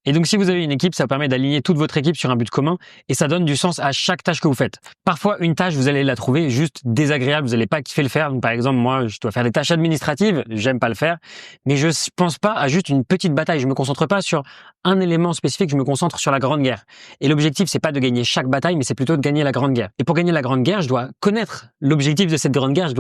[SPEAKER 1] Et donc, si vous avez une équipe, ça permet d'aligner toute votre équipe sur un but commun et ça donne du sens à chaque tâche que vous faites. Parfois, une tâche, vous allez la trouver juste désagréable, vous n'allez pas kiffer le faire. Donc, par exemple, moi, je dois faire des tâches administratives, j'aime pas le faire, mais je pense pas à juste une petite bataille. Je me concentre pas sur un élément spécifique, je me concentre sur la grande guerre. Et l'objectif, c'est pas de gagner chaque bataille, mais c'est plutôt de gagner la grande guerre. Et pour gagner la grande guerre, je dois connaître l'objectif de cette grande guerre,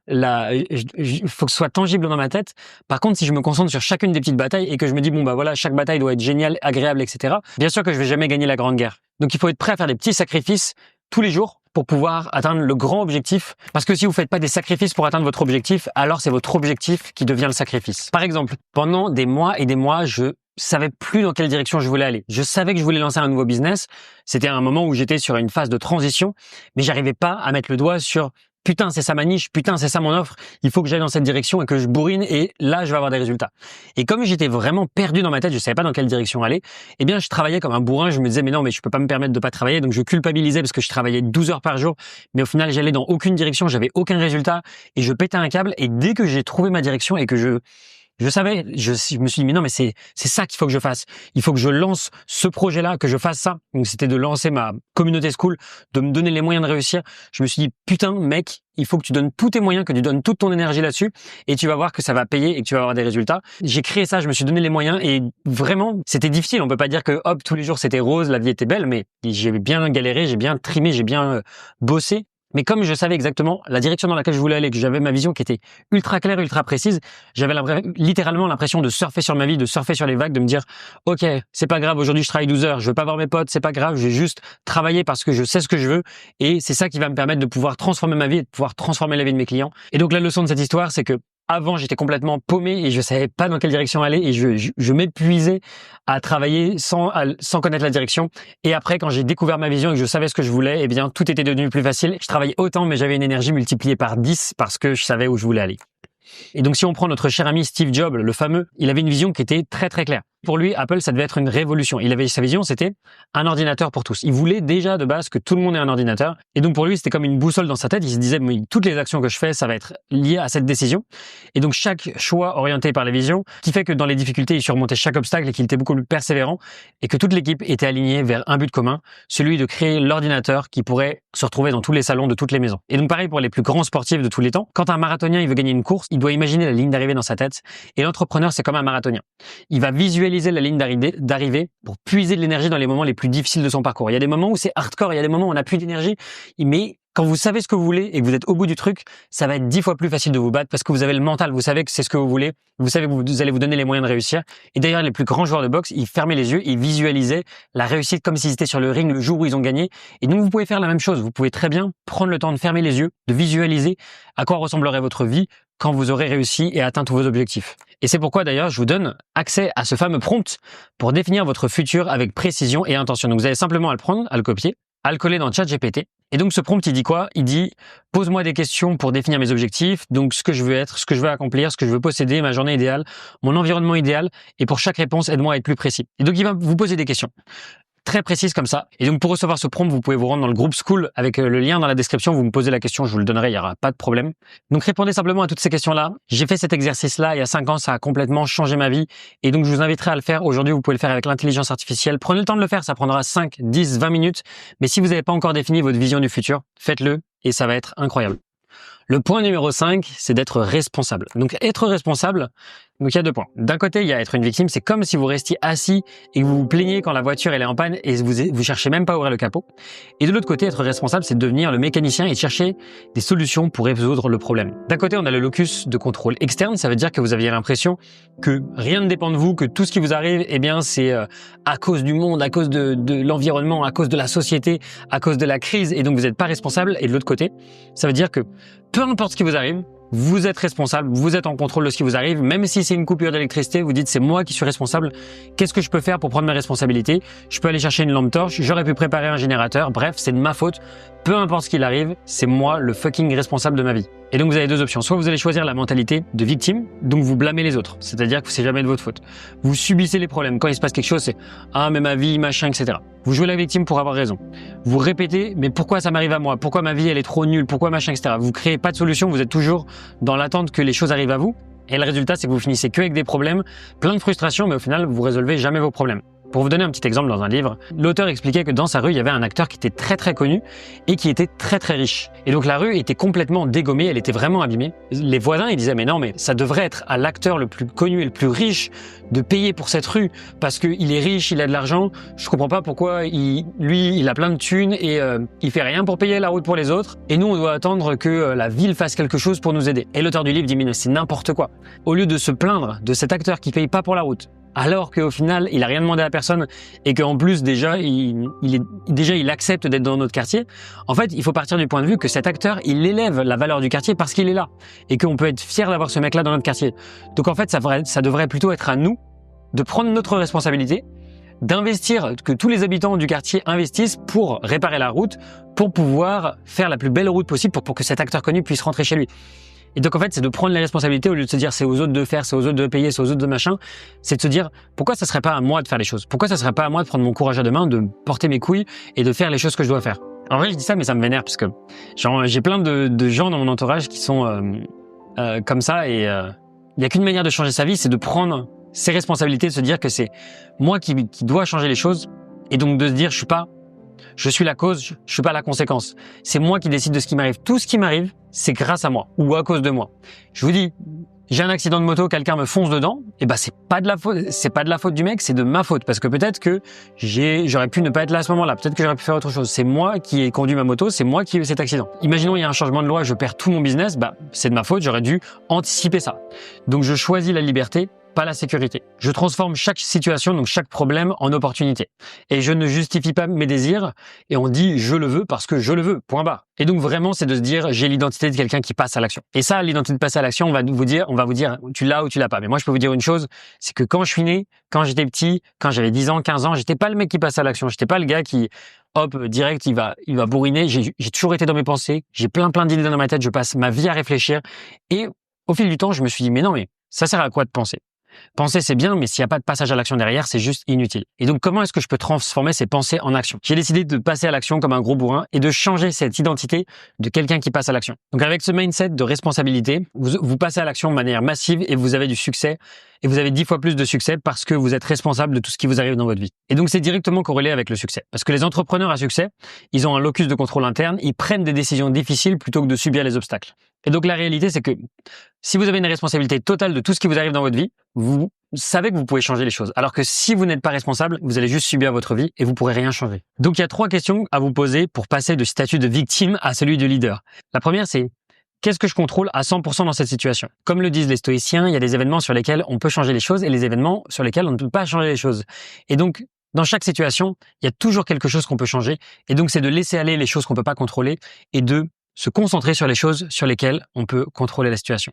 [SPEAKER 1] il faut que ce soit tangible dans ma tête. Par contre, si je me concentre sur chacune des petites batailles et que je me dis, bon, bah voilà, chaque bataille doit être géniale, agréable, etc. Bien sûr que je vais jamais gagner la grande guerre. Donc, il faut être prêt à faire des petits sacrifices tous les jours pour pouvoir atteindre le grand objectif. Parce que si vous faites pas des sacrifices pour atteindre votre objectif, alors c'est votre objectif qui devient le sacrifice. Par exemple, pendant des mois et des mois, je savais plus dans quelle direction je voulais aller. Je savais que je voulais lancer un nouveau business. C'était un moment où j'étais sur une phase de transition, mais j'arrivais pas à mettre le doigt sur putain, c'est ça ma niche, putain, c'est ça mon offre, il faut que j'aille dans cette direction et que je bourrine et là, je vais avoir des résultats. Et comme j'étais vraiment perdu dans ma tête, je savais pas dans quelle direction aller, eh bien, je travaillais comme un bourrin, je me disais, mais non, mais je peux pas me permettre de pas travailler, donc je culpabilisais parce que je travaillais 12 heures par jour, mais au final, j'allais dans aucune direction, j'avais aucun résultat et je pétais un câble et dès que j'ai trouvé ma direction et que Je savais, je me suis dit, mais non, mais c'est ça qu'il faut que je fasse. Il faut que je lance ce projet-là, que je fasse ça. Donc, c'était de lancer ma communauté school, de me donner les moyens de réussir. Je me suis dit, putain, mec, il faut que tu donnes tous tes moyens, que tu donnes toute ton énergie là-dessus et tu vas voir que ça va payer et que tu vas avoir des résultats. J'ai créé ça, je me suis donné les moyens et vraiment, c'était difficile. On peut pas dire que, hop, tous les jours c'était rose, la vie était belle, mais j'ai bien galéré, j'ai bien trimé, j'ai bien bossé. Mais comme je savais exactement la direction dans laquelle je voulais aller, que j'avais ma vision qui était ultra claire, ultra précise, j'avais littéralement l'impression de surfer sur ma vie, de surfer sur les vagues, de me dire « Ok, c'est pas grave, aujourd'hui je travaille 12 heures, je veux pas voir mes potes, c'est pas grave, je vais juste travailler parce que je sais ce que je veux et c'est ça qui va me permettre de pouvoir transformer ma vie et de pouvoir transformer la vie de mes clients. » Et donc la leçon de cette histoire, c'est que avant, j'étais complètement paumé et je savais pas dans quelle direction aller et je m'épuisais à travailler sans connaître la direction. Et après, quand j'ai découvert ma vision et que je savais ce que je voulais, eh bien, tout était devenu plus facile. Je travaillais autant, mais j'avais une énergie multipliée par 10 parce que je savais où je voulais aller. Et donc, si on prend notre cher ami Steve Jobs, le fameux, il avait une vision qui était très très claire. Pour lui, Apple, ça devait être une révolution. Il avait sa vision, c'était un ordinateur pour tous. Il voulait déjà de base que tout le monde ait un ordinateur. Et donc pour lui, c'était comme une boussole dans sa tête. Il se disait, mais toutes les actions que je fais, ça va être lié à cette décision. Et donc chaque choix orienté par la vision, qui fait que dans les difficultés, il surmontait chaque obstacle et qu'il était beaucoup plus persévérant et que toute l'équipe était alignée vers un but commun, celui de créer l'ordinateur qui pourrait se retrouver dans tous les salons de toutes les maisons. Et donc pareil pour les plus grands sportifs de tous les temps. Quand un marathonien, il veut gagner une course, il doit imaginer la ligne d'arrivée dans sa tête. Et l'entrepreneur, c'est comme un marathonien. Il va visualiser la ligne d'arrivée pour puiser de l'énergie dans les moments les plus difficiles de son parcours. Il y a des moments où c'est hardcore, il y a des moments où on n'a plus d'énergie, mais quand vous savez ce que vous voulez et que vous êtes au bout du truc, ça va être 10 fois plus facile de vous battre parce que vous avez le mental, vous savez que c'est ce que vous voulez, vous savez que vous allez vous donner les moyens de réussir. Et d'ailleurs, les plus grands joueurs de boxe, ils fermaient les yeux, ils visualisaient la réussite comme s'ils étaient sur le ring le jour où ils ont gagné. Et donc, vous pouvez faire la même chose. Vous pouvez très bien prendre le temps de fermer les yeux, de visualiser à quoi ressemblerait votre vie quand vous aurez réussi et atteint tous vos objectifs. Et c'est pourquoi d'ailleurs je vous donne accès à ce fameux prompt pour définir votre futur avec précision et intention. Donc vous avez simplement à le prendre, à le copier, à le coller dans ChatGPT. Et donc ce prompt, il dit quoi? Il dit « Pose-moi des questions pour définir mes objectifs, donc ce que je veux être, ce que je veux accomplir, ce que je veux posséder, ma journée idéale, mon environnement idéal, et pour chaque réponse, aide-moi à être plus précis. » Et donc il va vous poser des questions très précise comme ça. Et donc pour recevoir ce prompt, vous pouvez vous rendre dans le groupe School avec le lien dans la description. Vous me posez la question, je vous le donnerai, il n'y aura pas de problème. Donc répondez simplement à toutes ces questions-là. J'ai fait cet exercice-là il y a 5 ans, ça a complètement changé ma vie. Et donc je vous inviterai à le faire. Aujourd'hui, vous pouvez le faire avec l'intelligence artificielle. Prenez le temps de le faire, ça prendra 5, 10, 20 minutes. Mais si vous n'avez pas encore défini votre vision du futur, faites-le et ça va être incroyable. Le point numéro 5, c'est d'être responsable. Donc être responsable, donc il y a 2 points. D'un côté, il y a être une victime, c'est comme si vous restiez assis et que vous vous plaignez quand la voiture elle est en panne et vous cherchez même pas à ouvrir le capot. Et de l'autre côté, être responsable, c'est de devenir le mécanicien et chercher des solutions pour résoudre le problème. D'un côté, on a le locus de contrôle externe, ça veut dire que vous aviez l'impression que rien ne dépend de vous, que tout ce qui vous arrive, eh bien c'est à cause du monde, à cause de l'environnement, à cause de la société, à cause de la crise et donc vous n'êtes pas responsable. Et de l'autre côté, ça veut dire que peu importe ce qui vous arrive, vous êtes responsable, vous êtes en contrôle de ce qui vous arrive, même si c'est une coupure d'électricité, vous dites c'est moi qui suis responsable, qu'est-ce que je peux faire pour prendre mes responsabilités? Je peux aller chercher une lampe torche, j'aurais pu préparer un générateur, bref, c'est de ma faute, peu importe ce qu'il arrive, c'est moi le fucking responsable de ma vie. Et donc vous avez 2 options, soit vous allez choisir la mentalité de victime, donc vous blâmez les autres, c'est-à-dire que c'est jamais de votre faute. Vous subissez les problèmes, quand il se passe quelque chose, c'est « Ah mais ma vie, machin, etc. » Vous jouez la victime pour avoir raison. Vous répétez « Mais pourquoi ça m'arrive à moi? Pourquoi ma vie elle est trop nulle? Pourquoi machin, etc. » Vous créez pas de solution, vous êtes toujours dans l'attente que les choses arrivent à vous. Et le résultat, c'est que vous finissez que avec des problèmes, plein de frustration, mais au final, vous résolvez jamais vos problèmes. Pour vous donner un petit exemple dans un livre, l'auteur expliquait que dans sa rue, il y avait un acteur qui était très très connu et qui était très très riche. Et donc la rue était complètement dégommée, elle était vraiment abîmée. Les voisins, ils disaient mais non, mais ça devrait être à l'acteur le plus connu et le plus riche de payer pour cette rue parce qu'il est riche, il a de l'argent. Je comprends pas pourquoi il a plein de thunes et il fait rien pour payer la route pour les autres. Et nous, on doit attendre que la ville fasse quelque chose pour nous aider. Et l'auteur du livre dit mais c'est n'importe quoi. Au lieu de se plaindre de cet acteur qui paye pas pour la route, alors qu'au final, il a rien demandé à personne et qu'en plus, déjà, il accepte d'être dans notre quartier. En fait, il faut partir du point de vue que cet acteur, il élève la valeur du quartier parce qu'il est là et qu'on peut être fier d'avoir ce mec-là dans notre quartier. Donc en fait, ça devrait plutôt être à nous de prendre notre responsabilité, d'investir, que tous les habitants du quartier investissent pour réparer la route, pour pouvoir faire la plus belle route possible pour que cet acteur connu puisse rentrer chez lui. Et donc en fait, c'est de prendre les responsabilités au lieu de se dire c'est aux autres de faire, c'est aux autres de payer, c'est aux autres de machin. C'est de se dire pourquoi ça serait pas à moi de faire les choses? Pourquoi ça serait pas à moi de prendre mon courage à 2 mains, de porter mes couilles et de faire les choses que je dois faire? En vrai, je dis ça, mais ça me vénère parce que j'ai plein de gens dans mon entourage qui sont comme ça et Il n'y a qu'une manière de changer sa vie, c'est de prendre ses responsabilités, de se dire que c'est moi qui dois changer les choses et donc de se dire je suis la cause, je suis pas la conséquence. C'est moi qui décide de ce qui m'arrive. Tout ce qui m'arrive, c'est grâce à moi ou à cause de moi. Je vous dis, j'ai un accident de moto, quelqu'un me fonce dedans, et ben c'est pas de la faute du mec, c'est de ma faute parce que peut-être que j'aurais pu ne pas être là à ce moment-là, peut-être que j'aurais pu faire autre chose. C'est moi qui ai conduit ma moto, c'est moi qui ai eu cet accident. Imaginons il y a un changement de loi, je perds tout mon business, c'est de ma faute, j'aurais dû anticiper ça. Donc je choisis la liberté, pas la sécurité. Je transforme chaque situation, donc chaque problème, en opportunité. Et je ne justifie pas mes désirs et on dit je le veux parce que je le veux, point barre. Et donc vraiment, c'est de se dire j'ai l'identité de quelqu'un qui passe à l'action. Et ça, l'identité de passer à l'action, on va vous dire tu l'as ou tu l'as pas. Mais moi, je peux vous dire une chose, c'est que quand je suis né, quand j'étais petit, quand j'avais 10 ans, 15 ans, j'étais pas le mec qui passe à l'action. J'étais pas le gars qui hop, direct, il va bourriner. J'ai toujours été dans mes pensées. J'ai plein d'idées dans ma tête. Je passe ma vie à réfléchir. Et au fil du temps, je me suis dit, mais non, mais ça sert à quoi de penser? Penser, c'est bien, mais s'il n'y a pas de passage à l'action derrière, c'est juste inutile. Et donc, comment est-ce que je peux transformer ces pensées en action? J'ai décidé de passer à l'action comme un gros bourrin et de changer cette identité de quelqu'un qui passe à l'action. Donc, avec ce mindset de responsabilité, vous passez à l'action de manière massive et vous avez du succès. Et vous avez 10 fois plus de succès parce que vous êtes responsable de tout ce qui vous arrive dans votre vie. Et donc, c'est directement corrélé avec le succès. Parce que les entrepreneurs à succès, ils ont un locus de contrôle interne, ils prennent des décisions difficiles plutôt que de subir les obstacles. Et donc, la réalité, c'est que si vous avez une responsabilité totale de tout ce qui vous arrive dans votre vie, vous savez que vous pouvez changer les choses. Alors que si vous n'êtes pas responsable, vous allez juste subir votre vie et vous pourrez rien changer. Donc, il y a 3 questions à vous poser pour passer du statut de victime à celui de leader. La première, c'est qu'est-ce que je contrôle à 100% dans cette situation? Comme le disent les stoïciens, il y a des événements sur lesquels on peut changer les choses et les événements sur lesquels on ne peut pas changer les choses. Et donc, dans chaque situation, il y a toujours quelque chose qu'on peut changer. Et donc, c'est de laisser aller les choses qu'on peut pas contrôler et de se concentrer sur les choses sur lesquelles on peut contrôler la situation.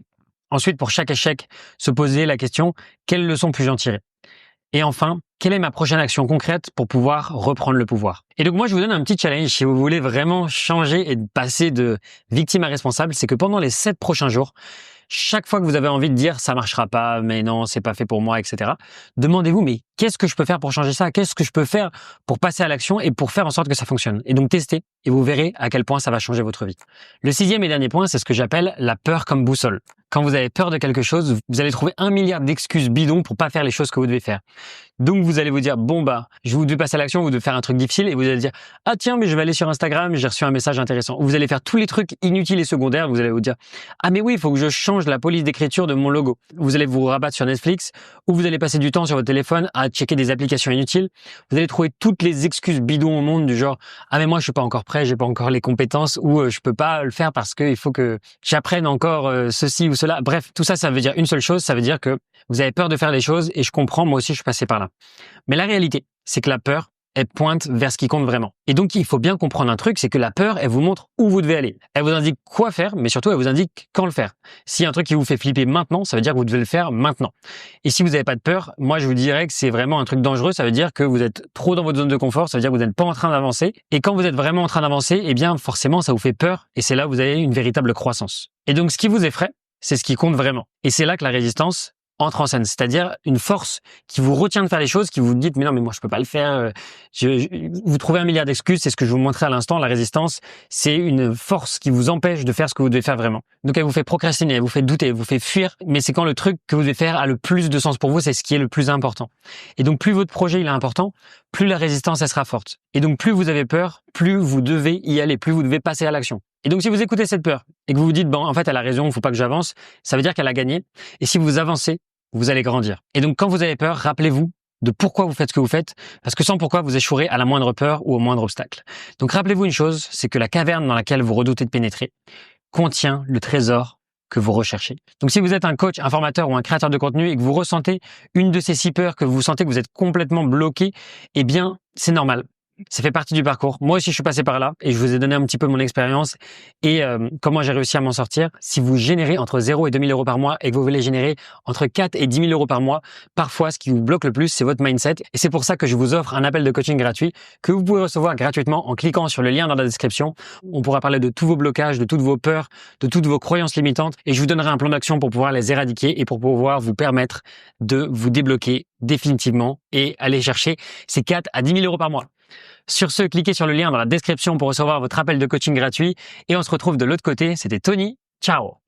[SPEAKER 1] Ensuite, pour chaque échec, se poser la question, quelle leçon puis-je en tirer? Et enfin, quelle est ma prochaine action concrète pour pouvoir reprendre le pouvoir? Et donc moi, je vous donne un petit challenge si vous voulez vraiment changer et passer de victime à responsable, c'est que pendant les 7 prochains jours, chaque fois que vous avez envie de dire ça marchera pas, mais non, c'est pas fait pour moi, etc. Demandez-vous, mais qu'est-ce que je peux faire pour changer ça? Qu'est-ce que je peux faire pour passer à l'action et pour faire en sorte que ça fonctionne? Et donc testez et vous verrez à quel point ça va changer votre vie. Le 6e et dernier point, c'est ce que j'appelle la peur comme boussole. Quand vous avez peur de quelque chose, vous allez trouver 1 milliard d'excuses bidons pour pas faire les choses que vous devez faire. Donc vous allez vous dire bon je vous devez passer à l'action, vous devez faire un truc difficile et vous allez dire ah tiens mais je vais aller sur Instagram, j'ai reçu un message intéressant. Vous allez faire tous les trucs inutiles et secondaires, vous allez vous dire ah mais oui, il faut que je change la police d'écriture de mon logo. Vous allez vous rabattre sur Netflix ou vous allez passer du temps sur votre téléphone à checker des applications inutiles. Vous allez trouver toutes les excuses bidons au monde du genre ah mais moi je suis pas encore prêt, j'ai pas encore les compétences ou je peux pas le faire parce que il faut que j'apprenne encore ceci ou cela. Bref, tout ça, ça veut dire une seule chose, ça veut dire que vous avez peur de faire les choses et je comprends, moi aussi je suis passé par là. Mais la réalité, c'est que la peur, elle pointe vers ce qui compte vraiment. Et donc, il faut bien comprendre un truc, c'est que la peur, elle vous montre où vous devez aller. Elle vous indique quoi faire, mais surtout, elle vous indique quand le faire. S'il y a un truc qui vous fait flipper maintenant, ça veut dire que vous devez le faire maintenant. Et si vous n'avez pas de peur, moi, je vous dirais que c'est vraiment un truc dangereux. Ça veut dire que vous êtes trop dans votre zone de confort. Ça veut dire que vous n'êtes pas en train d'avancer. Et quand vous êtes vraiment en train d'avancer, eh bien, forcément, ça vous fait peur. Et c'est là où vous avez une véritable croissance. Et donc, ce qui vous effraie, c'est ce qui compte vraiment. Et c'est là que la résistance entre en scène, c'est-à-dire une force qui vous retient de faire les choses, qui vous dit mais non mais moi je peux pas le faire. Vous trouvez 1 milliard d'excuses, c'est ce que je vous montrais à l'instant. La résistance, c'est une force qui vous empêche de faire ce que vous devez faire vraiment. Donc elle vous fait procrastiner, elle vous fait douter, elle vous fait fuir. Mais c'est quand le truc que vous devez faire a le plus de sens pour vous, c'est ce qui est le plus important. Et donc plus votre projet il est important, plus la résistance elle sera forte. Et donc plus vous avez peur, plus vous devez y aller, plus vous devez passer à l'action. Et donc si vous écoutez cette peur et que vous vous dites bon en fait elle a raison, il faut pas que j'avance, ça veut dire qu'elle a gagné. Et si vous avancez, vous allez grandir. Et donc, quand vous avez peur, rappelez-vous de pourquoi vous faites ce que vous faites, parce que sans pourquoi, vous échouerez à la moindre peur ou au moindre obstacle. Donc, rappelez-vous une chose, c'est que la caverne dans laquelle vous redoutez de pénétrer contient le trésor que vous recherchez. Donc, si vous êtes un coach, un formateur ou un créateur de contenu et que vous ressentez une de ces 6 peurs, que vous sentez que vous êtes complètement bloqué, eh bien, c'est normal. Ça fait partie du parcours. Moi aussi, je suis passé par là et je vous ai donné un petit peu mon expérience et comment j'ai réussi à m'en sortir. Si vous générez entre 0 et 2 000 euros par mois et que vous voulez générer entre 4 et 10 000 euros par mois, parfois, ce qui vous bloque le plus, c'est votre mindset. Et c'est pour ça que je vous offre un appel de coaching gratuit que vous pouvez recevoir gratuitement en cliquant sur le lien dans la description. On pourra parler de tous vos blocages, de toutes vos peurs, de toutes vos croyances limitantes et je vous donnerai un plan d'action pour pouvoir les éradiquer et pour pouvoir vous permettre de vous débloquer définitivement et aller chercher ces 4 à 10 000 euros par mois. Sur ce, cliquez sur le lien dans la description pour recevoir votre appel de coaching gratuit et on se retrouve de l'autre côté. C'était Tony. Ciao!